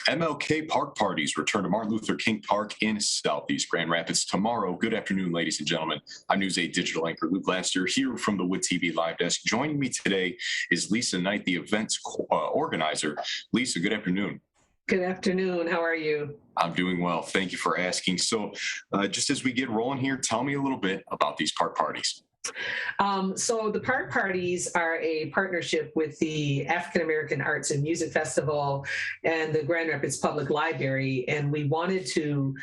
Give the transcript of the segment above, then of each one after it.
MLK Park Parties return to Martin Luther King Park in Southeast Grand Rapids tomorrow. Good afternoon, ladies and gentlemen. I'm News 8 digital anchor Luke Laster here from the Wood TV Live Desk. Joining me today is Lisa Knight, the events organizer. Lisa, good afternoon. Good afternoon. How are you? I'm doing well. Thank you for asking. So just as we get rolling here, tell me a little bit about these park parties. So the park parties are a partnership with the African American Arts and Music Festival and the Grand Rapids Public Library, and we wanted to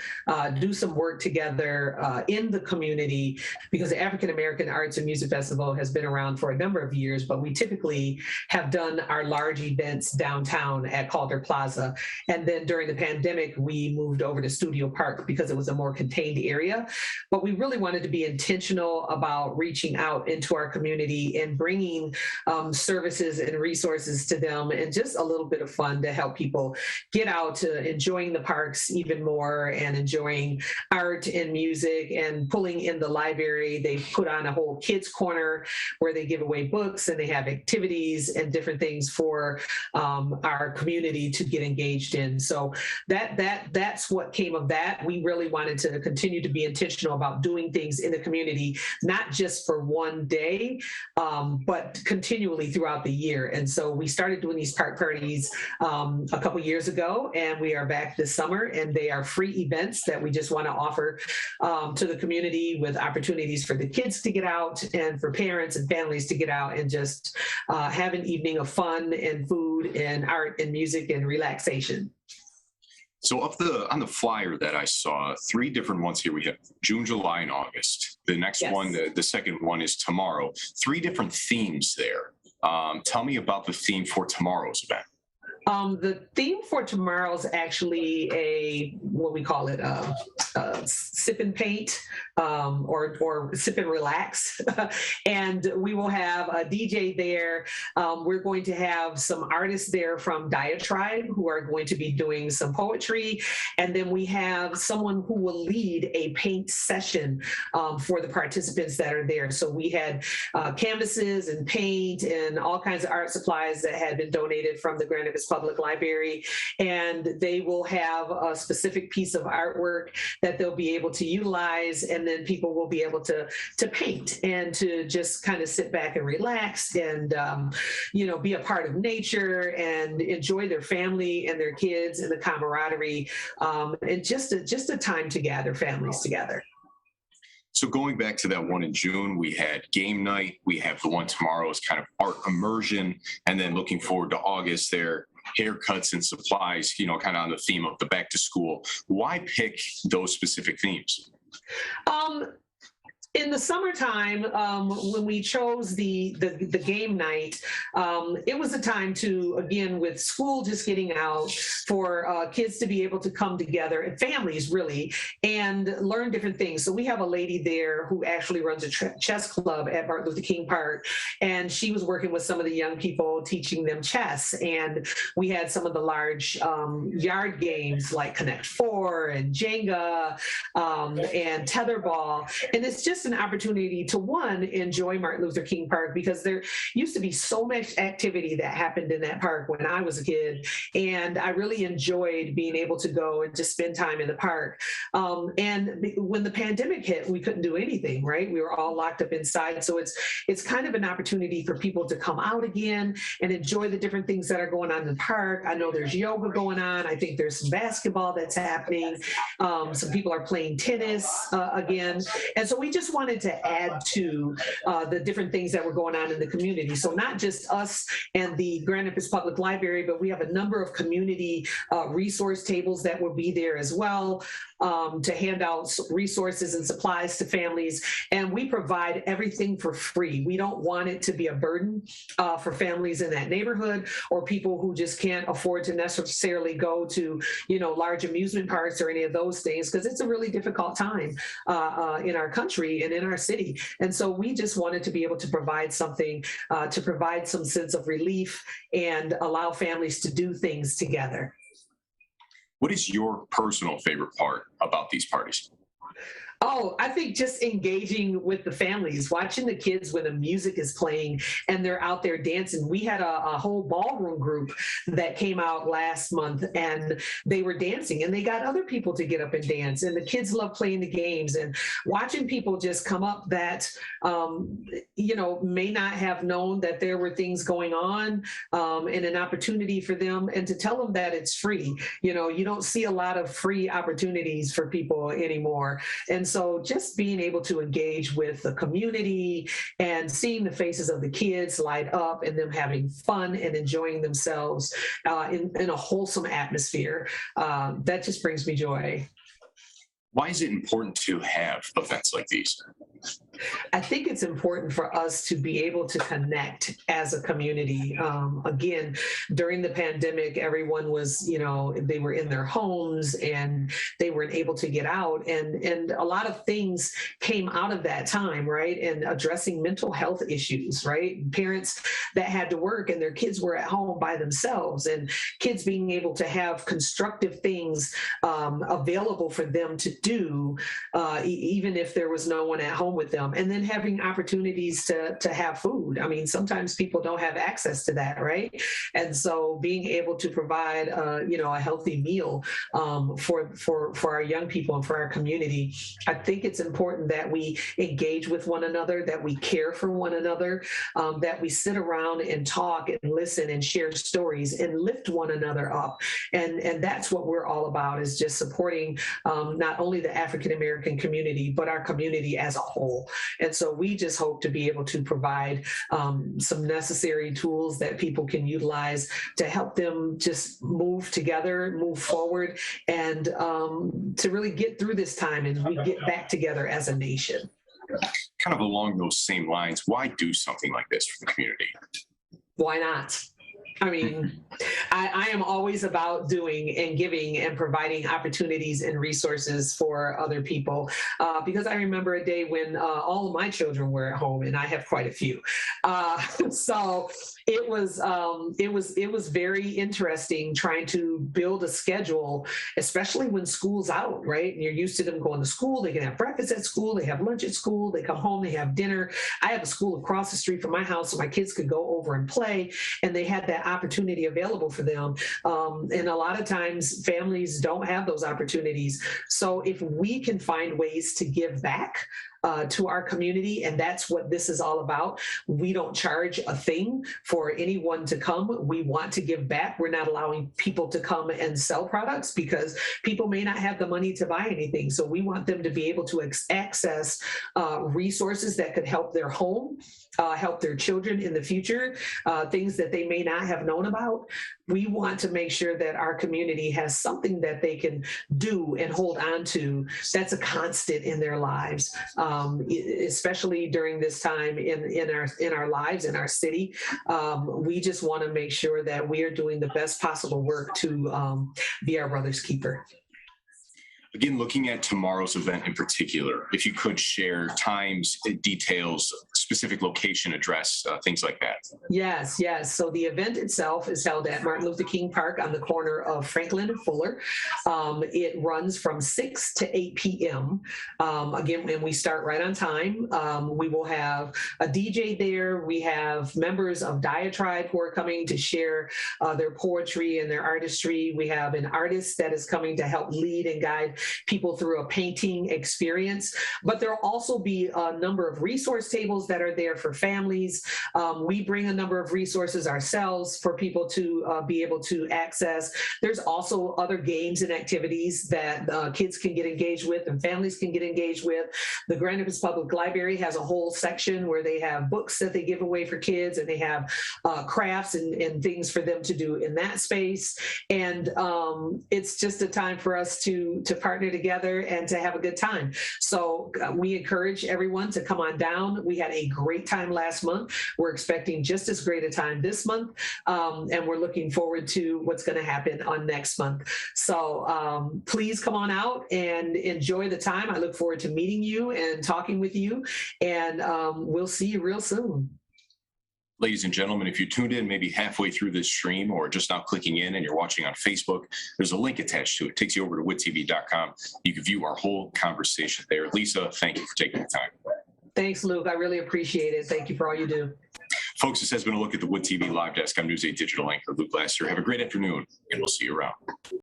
do some work together in the community because the African American Arts and Music Festival has been around for a number of years, but we typically have done our large events downtown at Calder Plaza, and then during the pandemic we moved over to Studio Park because it was a more contained area, but we really wanted to be intentional about reaching out into our community and bringing services and resources to them, and just a little bit of fun to help people get out to enjoying the parks even more and enjoying art and music and pulling in the library. They put on a whole kids corner where they give away books and they have activities and different things for our community to get engaged in. So that's what came of that. We really wanted to continue to be intentional about doing things in the community, not just for one day, but continually throughout the year. And so we started doing these park parties a couple years ago, and we are back this summer, and they are free events that we just want to offer to the community, with opportunities for the kids to get out and for parents and families to get out and just have an evening of fun and food and art and music and relaxation. So on the flyer that I saw, 3 different ones here. We have June, July, and August. The next one, the second one is tomorrow. 3 different themes there. Tell me about the theme for tomorrow's event. The theme for tomorrow is actually what we call it, sip and paint, or sip and relax. And we will have a DJ there. We're going to have some artists there from Diatribe who are going to be doing some poetry. And then we have someone who will lead a paint session for the participants that are there. So we had canvases and paint and all kinds of art supplies that had been donated from the Grand Rapids Public Library, and they will have a specific piece of artwork that they'll be able to utilize, and then people will be able to paint and to just kind of sit back and relax and be a part of nature and enjoy their family and their kids and the camaraderie, and just a time to gather families together. So going back to that one in June, we had game night. We have the one tomorrow is kind of art immersion, and then looking forward to August there, haircuts and supplies, kind of on the theme of the back to school. Why pick those specific themes? In the summertime, when we chose the game night, it was a time to, again, with school just getting out, for kids to be able to come together, and families really, and learn different things. So we have a lady there who actually runs a chess club at Martin Luther King Park, and she was working with some of the young people, teaching them chess. And we had some of the large yard games like Connect Four and Jenga and Tetherball. And it's just an opportunity to, one, enjoy Martin Luther King Park, because there used to be so much activity that happened in that park when I was a kid, and I really enjoyed being able to go and just spend time in the park. And when the pandemic hit, we couldn't do anything, right? We were all locked up inside. So it's kind of an opportunity for people to come out again and enjoy the different things that are going on in the park. I know there's yoga going on. I think there's some basketball that's happening. Some people are playing tennis again. And so we just wanted to add to the different things that were going on in the community. So not just us and the Grand Rapids Public Library, but we have a number of community resource tables that will be there as well, to hand out resources and supplies to families. And we provide everything for free. We don't want it to be a burden for families in that neighborhood, or people who just can't afford to necessarily go to, large amusement parks or any of those things, because it's a really difficult time in our country and in our city. And so we just wanted to be able to provide something, to provide some sense of relief and allow families to do things together. What is your personal favorite part about these parties? Oh, I think just engaging with the families, watching the kids when the music is playing and they're out there dancing. We had a whole ballroom group that came out last month and they were dancing and they got other people to get up and dance. And the kids love playing the games and watching people just come up that, may not have known that there were things going on and an opportunity for them and to tell them that it's free. You don't see a lot of free opportunities for people anymore. And so just being able to engage with the community and seeing the faces of the kids light up and them having fun and enjoying themselves in a wholesome atmosphere, that just brings me joy. Why is it important to have events like these? I think it's important for us to be able to connect as a community. Again, during the pandemic, everyone was, they were in their homes and they weren't able to get out. And a lot of things came out of that time, right? And addressing mental health issues, right? Parents that had to work and their kids were at home by themselves and kids being able to have constructive things available for them to do, even if there was no one at home with them. And then having opportunities to have food. I mean, sometimes people don't have access to that, right? And so being able to provide, a healthy meal for our young people and for our community, I think it's important that we engage with one another, that we care for one another, that we sit around and talk and listen and share stories and lift one another up. And that's what we're all about, is just supporting not only the African American community, but our community as a whole. And so we just hope to be able to provide some necessary tools that people can utilize to help them just move together, move forward, and to really get through this time and we get back together as a nation. Kind of along those same lines, why do something like this for the community? Why not? I mean, I am always about doing and giving and providing opportunities and resources for other people because I remember a day when all of my children were at home, and I have quite a few. So it was very interesting trying to build a schedule, especially when school's out, right? And you're used to them going to school. They can have breakfast at school. They have lunch at school. They come home. They have dinner. I have a school across the street from my house, so my kids could go over and play, and they had that opportunity available for them. And a lot of times families don't have those opportunities. So if we can find ways to give back to our community, and that's what this is all about. We don't charge a thing for anyone to come. We want to give back. We're not allowing people to come and sell products because people may not have the money to buy anything. So we want them to be able to access resources that could help their home, help their children in the future, things that they may not have known about. We want to make sure that our community has something that they can do and hold on to that's a constant in their lives, especially during this time in our lives, in our city. We just want to make sure that we are doing the best possible work to be our brother's keeper. Again, looking at tomorrow's event in particular, if you could share times, details, specific location, address, things like that. Yes. So the event itself is held at Martin Luther King Park on the corner of Franklin and Fuller. It runs from 6 to 8 p.m. Again, and we start right on time. We will have a DJ there. We have members of Diatribe who are coming to share their poetry and their artistry. We have an artist that is coming to help lead and guide people through a painting experience. But there'll also be a number of resource tables that are there for families. We bring a number of resources ourselves for people to be able to access. There's also other games and activities that kids can get engaged with and families can get engaged with. The Grand Rapids Public Library has a whole section where they have books that they give away for kids, and they have crafts and things for them to do in that space. And it's just a time for us to partner together and to have a good time. So we encourage everyone to come on down. We had a great time last month. We're expecting just as great a time this month. And we're looking forward to what's going to happen on next month. So please come on out and enjoy the time. I look forward to meeting you and talking with you. And we'll see you real soon. Ladies and gentlemen, if you tuned in maybe halfway through this stream or just now clicking in and you're watching on Facebook, there's a link attached to it. It takes you over to wittv.com. You can view our whole conversation there. Lisa, thank you for taking the time. Thanks, Luke. I really appreciate it. Thank you for all you do. Folks, this has been a look at the Wood TV Live Desk. I'm News 8 Digital anchor Luke Laster. Have a great afternoon, and we'll see you around.